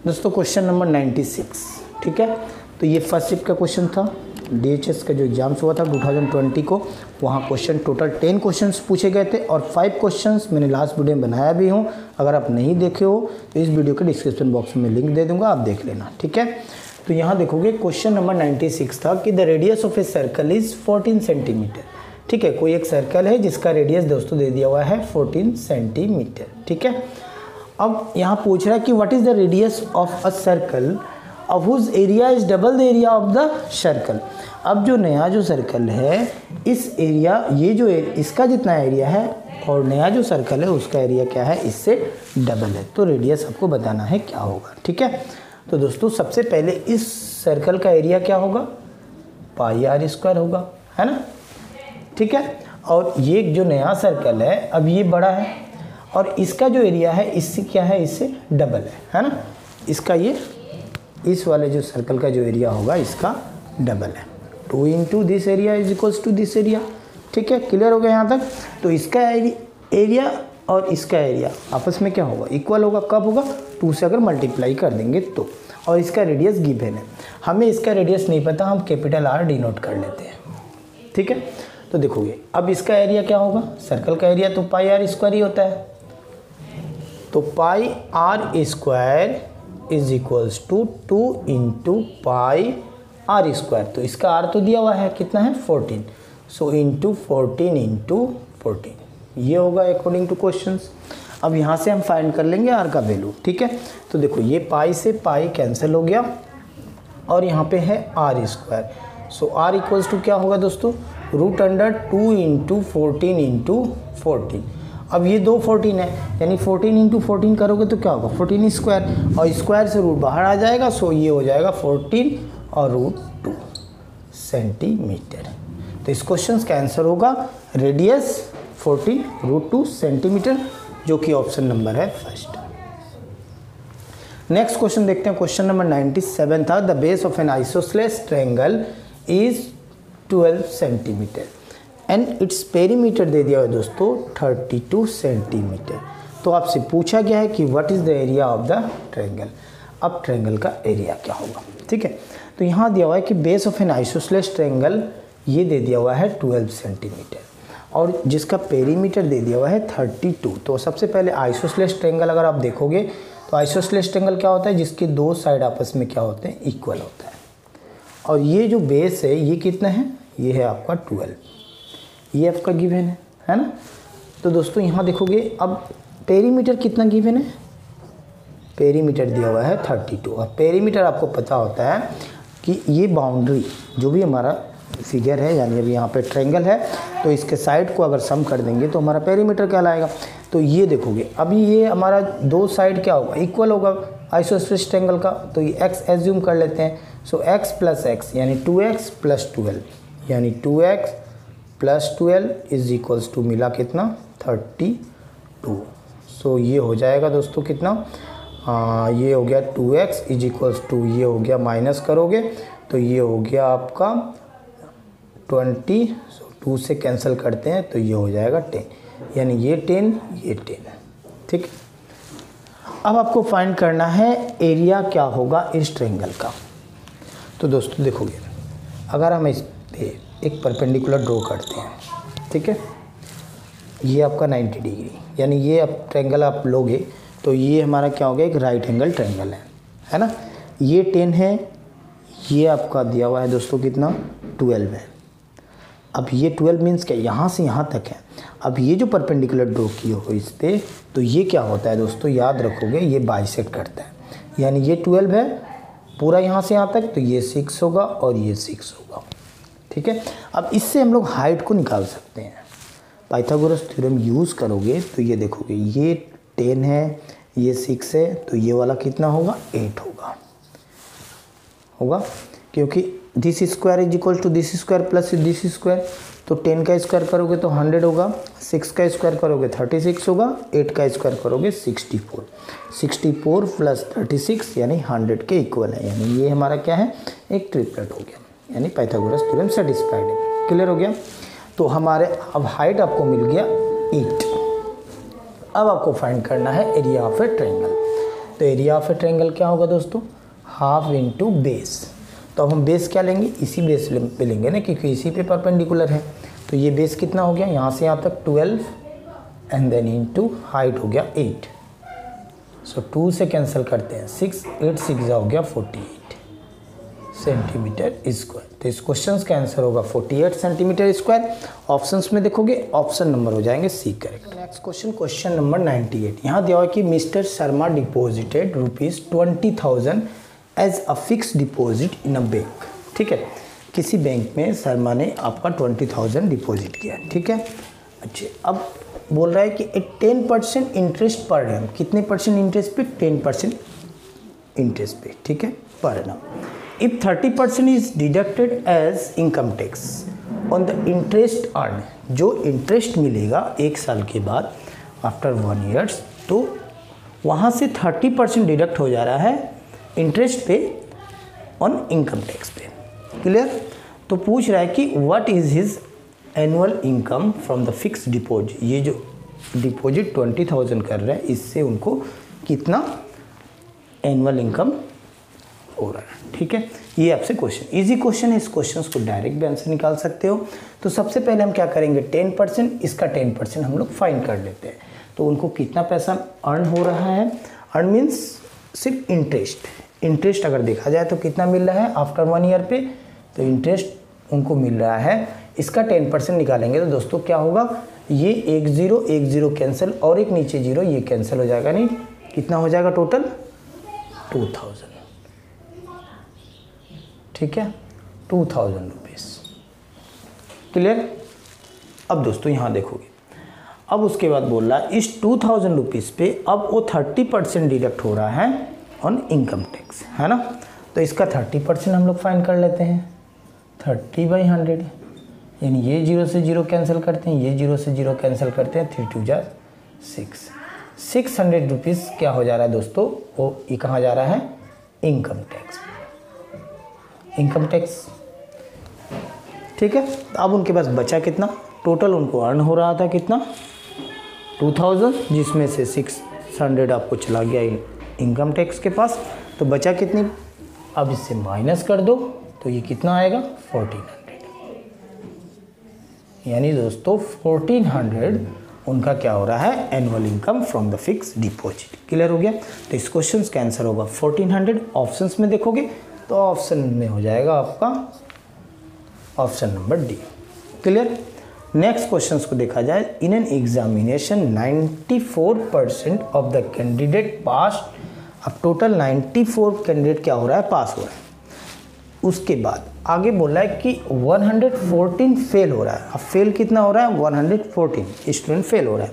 दोस्तों question number 96, ठीक है। तो ये फर्स्ट शिफ्ट का क्वेश्चन था, DHS का जो एग्जाम्स हुआ था 2020 को, वहाँ क्वेश्चन टोटल 10 क्वेश्चंस पूछे गए थे और 5 क्वेश्चंस मैंने लास्ट वीडियो में बनाया भी हूँ। अगर आप नहीं देखे हो तो इस वीडियो के डिस्क्रिप्शन बॉक्स में लिंक दे दूँगा, आप देख लेना, ठीक है। तो यहाँ देखोगे क्वेश्चन नंबर 96 था कि the radius of a circle is 14 centimetre, ठीक है। कोई एक सर्कल है जिसका रेडियस दोस्तों दे दिया हुआ है 14 सेंटीमीटर, ठीक है। अब यहाँ पूछ रहा है कि what is the radius of a circle of whose area is double the area of the circle. अब जो नया जो सर्कल है इस एरिया, ये जो इसका जितना एरिया है और नया जो सर्कल है उसका एरिया क्या है, इससे डबल है। तो रेडियस आपको बताना है क्या होगा, ठीक है। तो दोस्तों सबसे पहले इस सर्कल का एरिया क्या होगा, पाई आर स्क्वायर होगा, है ना, ठीक है। और ये जो नया सर्कल है अब ये बड़ा है और इसका जो एरिया है इससे क्या है, इससे डबल है ना। इसका ये इस वाले जो सर्कल का जो एरिया होगा इसका डबल है। 2 into this area is equals to this area, ठीक है। क्लियर हो गया यहाँ तक। तो इसका एरिया और इसका एरिया आपस में क्या होगा, इक्वल होगा। कब होगा, 2 से अगर मल्टीप्लाई कर देंगे तो। और इसका रेडियस गिवन है, हमें इसका रेडियस नहीं पता, हम कैपिटल R डिनोट कर लेते हैं, ठीक है। तो देखोगे अब इसका एरिया क्या होगा, सर्कल का एरिया तो पाई आर स्क्वायर ही होता है। तो pi r square is equals to 2 into pi r square. तो इसका आर तो दिया हुआ है, कितना है 14, सो इंटू 14 इंटू 14 ये होगा अकॉर्डिंग टू क्वेश्चंस। अब यहाँ से हम फाइंड कर लेंगे आर का वैल्यू, ठीक है। तो देखो ये पाई से पाई कैंसिल हो गया और यहाँ पे है R square. So R equals to क्या होगा दोस्तों, रूट अंडर 2 इंटू 14 इंटू 14। अब ये 2 14 है, यानी 14 इंटू 14 करोगे तो क्या होगा 14 स्क्वायर, और स्क्वायर से रूट बाहर आ जाएगा। सो ये हो जाएगा 14 और रूट 2 सेंटीमीटर। तो इस क्वेश्चन का आंसर होगा रेडियस 14 रूट 2 सेंटीमीटर, जो कि ऑप्शन नंबर है फर्स्ट। नेक्स्ट क्वेश्चन देखते हैं, क्वेश्चन नंबर 97 था the base of an isosceles triangle is 12 centimetre and its perimeter दे दिया है दोस्तों 32 सेंटीमीटर। तो आपसे पूछा गया है कि what is the area of the triangle. अब ट्रायंगल का एरिया क्या होगा, ठीक है। तो यहाँ दिया हुआ है कि base of an isosceles triangle, ये दे दिया हुआ है 12 सेंटीमीटर और जिसका पेरीमीटर दे दिया हुआ है 32। तो सबसे पहले आइसोसेलेस ट्रायंगल अगर आप देखोगे तो आइसोसेलेस ट्रायंगल क्या होता है, जिसके 2 साइड आपस में क्या होते हैं, इक्वल होता है। और ये जो बेस है ये कितना है, ये है आपका 12, ये आपका गिवन है ना। तो दोस्तों यहाँ देखोगे अब पेरीमीटर कितना गिवन है, पेरीमीटर दिया हुआ है 32। और पेरीमीटर आपको पता होता है कि ये बाउंड्री जो भी हमारा फिगर है, यानी अभी यहाँ पे ट्रायंगल है तो इसके साइड को अगर सम कर देंगे तो हमारा पेरीमीटर कहलाएगा। तो ये देखोगे अभी ये हमारा 2 साइड क्या होगा, इक्वल होगा आइसोसेलेस ट्रायंगल का। तो ये x एज्यूम कर लेते हैं। सो x प्लस x यानी 2x प्लस 12, यानी 2x plus 12 is equals to मिला कितना 32। सो ये हो जाएगा दोस्तों कितना, ये हो गया 2x इज इक्वल्स टू, ये हो गया माइनस करोगे तो ये हो गया आपका 20। सो 2 से कैंसिल करते हैं तो ये हो जाएगा 10, यानी ये 10 ये 10, ठीक। अब आपको फाइंड करना है एरिया क्या होगा इस ट्रायंगल का। तो दोस्तों देखोगे अगर हम इस पे एक परपेंडिकुलर ड्रॉ करते हैं, ठीक है, ये आपका 90 डिग्री, यानी ये आप ट्रायंगल आप लोगे तो ये हमारा क्या हो गया, एक राइट एंगल ट्रायंगल है ना। ये 10 है, ये आपका दिया हुआ है दोस्तों कितना 12 है। अब ये 12 मीन्स क्या, यहाँ से यहाँ तक है। अब ये जो परपेंडिकुलर ड्रॉ किए हो इस पे, तो ये क्या होता है दोस्तों, याद रखोगे ये बाइसेक्ट करता है, यानी ये 12 है पूरा यहाँ से यहाँ तक, तो ये 6 होगा और ये 6 होगा, ठीक है। अब इससे हम लोग हाइट को निकाल सकते हैं, पाइथागोरस थ्योरम यूज़ करोगे तो ये देखोगे ये 10 है, ये 6 है, तो ये वाला कितना होगा 8 होगा, क्योंकि this square is equal to this square plus this square. तो 10 का स्क्वायर करोगे तो 100 होगा, 6 का स्क्वायर करोगे 36 होगा, 8 का स्क्वायर करोगे 64, 64 प्लस 36 यानी 100 के इक्वल है, यानी ये हमारा क्या है, एक ट्रिपलेट हो गया, यानी पाइथागोरस थ्योरम सेटिस्फाइड है। क्लियर हो गया। तो हमारे अब हाइट आपको मिल गया 8। अब आपको फाइंड करना है एरिया ऑफ ए ट्रायंगल। तो एरिया ऑफ ए ट्रायंगल क्या होगा दोस्तों, हाफ इंटू बेस। तो अब हम बेस क्या लेंगे, इसी बेस पे लेंगे ना, क्योंकि इसी पे परपेंडिकुलर है। तो ये बेस कितना हो गया, यहाँ से यहाँ तक 12 एंड देन इंटू हाइट हो गया 8। सो 2 से कैंसिल करते हैं 6, 8 6 हो गया 48 सेंटीमीटर स्क्वायर। तो इस क्वेश्चन का आंसर होगा 48 सेंटीमीटर स्क्वायर। ऑप्शंस में देखोगे ऑप्शन नंबर हो जाएंगे C correct. Next question, question number 98। यहाँ दिया हुआ है कि Mister Sharma deposited ₹20,000 as a fix deposit in a bank. ठीक है, किसी बैंक में शर्मा ने आपका 20,000 डिपॉजिट किया। ठीक है, अच्छा अब बोल रहा है कि 10% इंटरेस्ट पर एनम। कितने परसेंट इंटरेस्ट पे, 10% इंटरेस्ट पे। ठीक है, per annum 30% is deducted as income tax on the interest earn, जो इंटरेस्ट मिलेगा 1 साल के बाद आफ्टर 1 ईयर्स, तो वहाँ से 30% डिडक्ट हो जा रहा है इंटरेस्ट पे ऑन इनकम टैक्स पे। क्लियर। तो पूछ रहा है कि what is his annual income from the fix deposit. ये जो डिपॉजिट 20,000 कर रहा है, इससे उनको कितना एनुअल इनकम हो रहा है। ठीक है, ये आपसे क्वेश्चन, इजी क्वेश्चन है। इस क्वेश्चन को डायरेक्ट भी आंसर निकाल सकते हो। तो सबसे पहले हम क्या करेंगे, 10%, इसका 10% हम लोग फाइंड कर लेते हैं। तो उनको कितना पैसा अर्न हो रहा है, अर्न मीन्स सिर्फ इंटरेस्ट अगर देखा जाए तो कितना मिल रहा है आफ्टर 1 ईयर पे, तो इंटरेस्ट उनको मिल रहा है। इसका 10% निकालेंगे तो दोस्तों क्या होगा, ये 1 0 कैंसिल और एक नीचे 0, ये कैंसिल हो जाएगा। नहीं, कितना हो जाएगा टोटल, 2000। ठीक है, 2000 रुपीज़। क्लियर। अब दोस्तों यहाँ देखोगे, अब उसके बाद बोल रहा है इस 2000 रुपीज़ पे अब वो 30% डिडक्ट हो रहा है ऑन इनकम टैक्स, है ना। तो इसका 30% हम लोग फाइंड कर लेते हैं। 30/100, यानी ये 0 से 0 कैंसिल करते हैं, ये 0 से 0 कैंसिल करते हैं, 3 2 जा 6। 600 रुपीज़ क्या हो जा रहा है दोस्तों, वो ये कहाँ जा रहा है, इनकम टैक्स। Income tax. ठीक है, अब उनके पास बचा कितना, टोटल उनको अर्न हो रहा था कितना, 2000, जिसमें से 600 आपको चला गया इनकम टैक्स के पास। तो बचा कितनी, अब इससे माइनस कर दो तो ये कितना आएगा, 1400। यानी दोस्तों 1400 उनका क्या हो रहा है, annual income from the fix deposit. Clear हो गया। तो इस क्वेश्चन का आंसर होगा 1400। ऑप्शंस में देखोगे तो ऑप्शन में हो जाएगा आपका option number D. Clear. Next questions को देखा जाए, in an examination 94% of the candidate pass. अब टोटल 94 कैंडिडेट क्या हो रहा है, पास हो रहा है। उसके बाद आगे बोला है कि 114 फेल हो रहा है। अब फेल कितना हो रहा है, 114 स्टूडेंट फेल हो रहा है।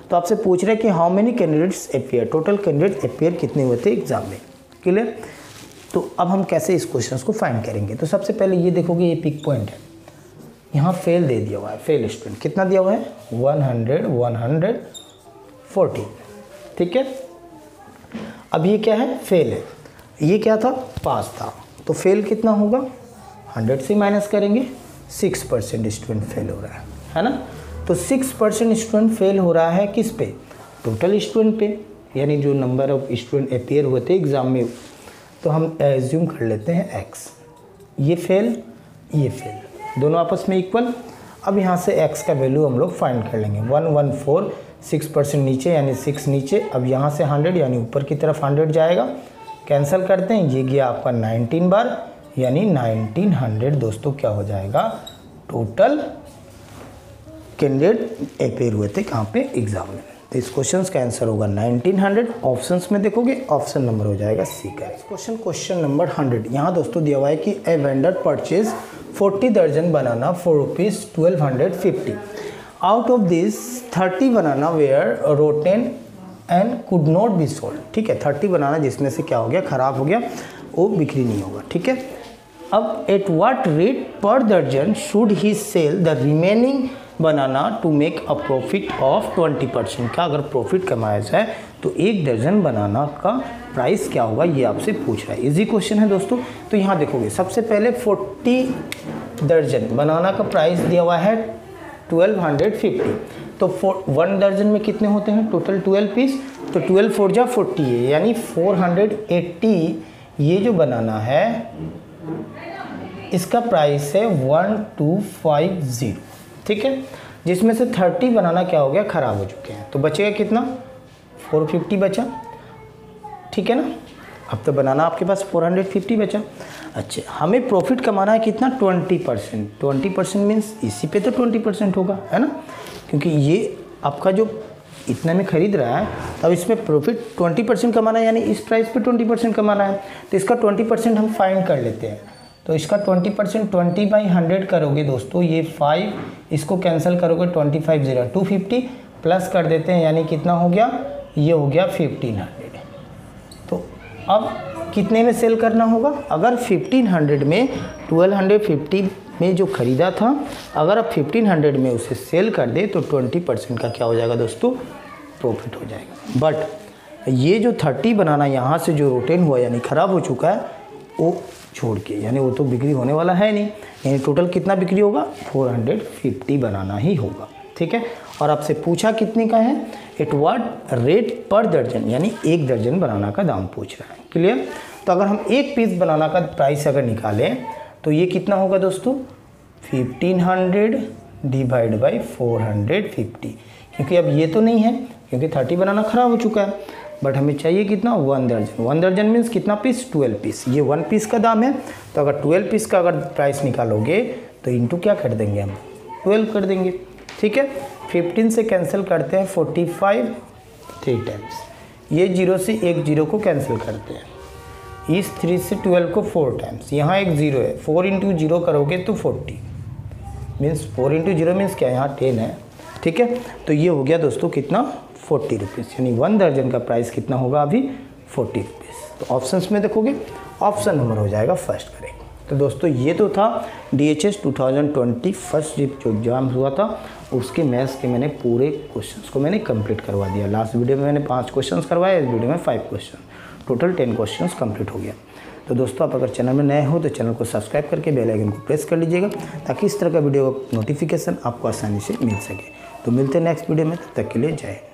तो आपसे पूछ रहे हैं कि how many candidates appear, total candidate appear कितने हुए थे एग्जाम में। क्लियर। तो अब हम कैसे इस क्वेश्चन को फाइंड करेंगे, तो सबसे पहले ये देखोगे, ये पिक पॉइंट है, यहाँ फेल दे दिया हुआ है, फेल स्टूडेंट कितना दिया हुआ है, 114। ठीक है, अब ये क्या है, फेल है, ये क्या था, पास था। तो फेल कितना होगा, 100 से माइनस करेंगे, 6% स्टूडेंट फेल हो रहा है ना। तो 6% स्टूडेंट फेल हो रहा है किस पे, टोटल स्टूडेंट पे, यानी जो नंबर ऑफ स्टूडेंट अपियर हुए थे एग्जाम में। तो हम एज्यूम कर लेते हैं x, ये फेल, ये फेल, दोनों आपस में इक्वल। अब यहाँ से x का वैल्यू हम लोग फाइंड कर लेंगे, 114, 6% नीचे यानी 6 नीचे। अब यहाँ से 100 यानी ऊपर की तरफ 100 जाएगा, कैंसिल करते हैं, ये गया आपका 19 बार, यानी 1900 दोस्तों क्या हो जाएगा, टोटल कैंडिडेट अपेयर हुए थे कहाँ पे, एग्जाम में। तो इस क्वेश्चन का आंसर होगा 1900। ऑप्शंस में देखोगे ऑप्शन नंबर हो जाएगा सी का। Question number 100। यहाँ दोस्तों दिया हुआ है कि ए वेंडर परचेज 40 दर्जन banana for ₹1250। Out of this 30 banana were rotten and could not be sold. ठीक है, 30 बनाना जिसमें से क्या हो गया, खराब हो गया, वो बिक्री नहीं होगा। ठीक है, अब एट व्हाट रेट पर दर्जन should he sell the remaining banana to make a profit of 20%। का अगर प्रॉफिट कमाया जाए तो 1 दर्जन बनाना का प्राइस क्या होगा, ये आपसे पूछ रहा है। इजी क्वेश्चन है दोस्तों। तो यहाँ देखोगे सबसे पहले 40 दर्जन बनाना का प्राइस दिया हुआ है 1250। तो 1 दर्जन में कितने होते हैं, टोटल 12 पीस, तो 12 4 जा 40 है, यानी 480 ये जो बनाना है इसका प्राइस है 1250, ठीक है। जिसमें से 30 बनाना क्या हो गया, ख़राब हो चुके हैं, तो बचेगा कितना 450 बचा, ठीक है ना। अब तो बनाना आपके पास 450 बचा। अच्छा, हमें प्रॉफिट कमाना है कितना 20%। 20% मीन्स इसी पे तो 20% होगा, है ना, क्योंकि ये आपका जो इतना में खरीद रहा है, अब इसमें प्रॉफिट 20% कमाना है, यानी इस प्राइस पे 20% कमाना है। तो इसका 20% हम फाइंड कर लेते हैं। तो इसका 20% 20/100 करोगे दोस्तों, ये 5, इसको कैंसिल करोगे 25 0 250 प्लस कर देते हैं, यानी कितना हो गया, ये हो गया 1500। तो अब कितने में सेल करना होगा, अगर 1500 में 1250 में जो ख़रीदा था, अगर आप 1500 में उसे सेल कर दे तो 20% का क्या हो जाएगा दोस्तों, प्रॉफिट हो जाएगा। बट ये जो 30 बनाना यहाँ से जो रोटेन हुआ यानी ख़राब हो चुका है, वो छोड़ के, यानी वो तो बिक्री होने वाला है नहीं, यानी टोटल कितना बिक्री होगा 450 बनाना ही होगा, ठीक है। और आपसे पूछा कितने का है, एट व्हाट रेट पर दर्जन, यानी 1 दर्जन बनाना का दाम पूछ रहा है, क्लियर। तो अगर हम 1 पीस बनाना का प्राइस अगर निकालें तो ये कितना होगा दोस्तों 1500 डिवाइड बाई 450, क्योंकि अब ये तो नहीं है, क्योंकि 30 बनाना ख़राब हो चुका है। बट हमें चाहिए कितना 1 दर्जन। 1 दर्जन मीन्स कितना पीस, 12 पीस। ये 1 पीस का दाम है, तो अगर 12 पीस का अगर प्राइस निकालोगे तो इंटू क्या कर देंगे हम, 12 कर देंगे, ठीक है। 15 से कैंसिल करते हैं 45 3 टाइम्स, ये 0 से एक 0 को कैंसिल करते हैं, इस 3 से 12 को 4 टाइम्स, यहाँ एक 0 है, 4 इंटू 0 करोगे तो 40 मीन्स 4 इंटू 0 मीन्स क्या, यहाँ 10 है, ठीक है। तो ये हो गया दोस्तों कितना 40 रुपीज़, यानी 1 दर्जन का प्राइस कितना होगा अभी 40 रुपीज़। तो ऑप्शंस में देखोगे ऑप्शन नंबर हो जाएगा फर्स्ट करेंगे। तो दोस्तों ये तो था DHS 2020 फर्स्ट जो एग्ज़ाम हुआ था, उसके मैथ्स के मैंने पूरे क्वेश्चंस को मैंने कंप्लीट करवा दिया। लास्ट वीडियो में मैंने 5 क्वेश्चंस करवाए, इस वीडियो में 5 क्वेश्चन, टोटल 10 क्वेश्चंस कंप्लीट हो गया। तो दोस्तों आप अगर चैनल में नए हो तो चैनल को सब्सक्राइब करके बेल आइकन को प्रेस कर लीजिएगा, ताकि इस तरह का वीडियो का नोटिफिकेशन आपको आसानी से मिल सके। तो मिलते हैं नेक्स्ट वीडियो में, तब तक के लिए जय हिंद।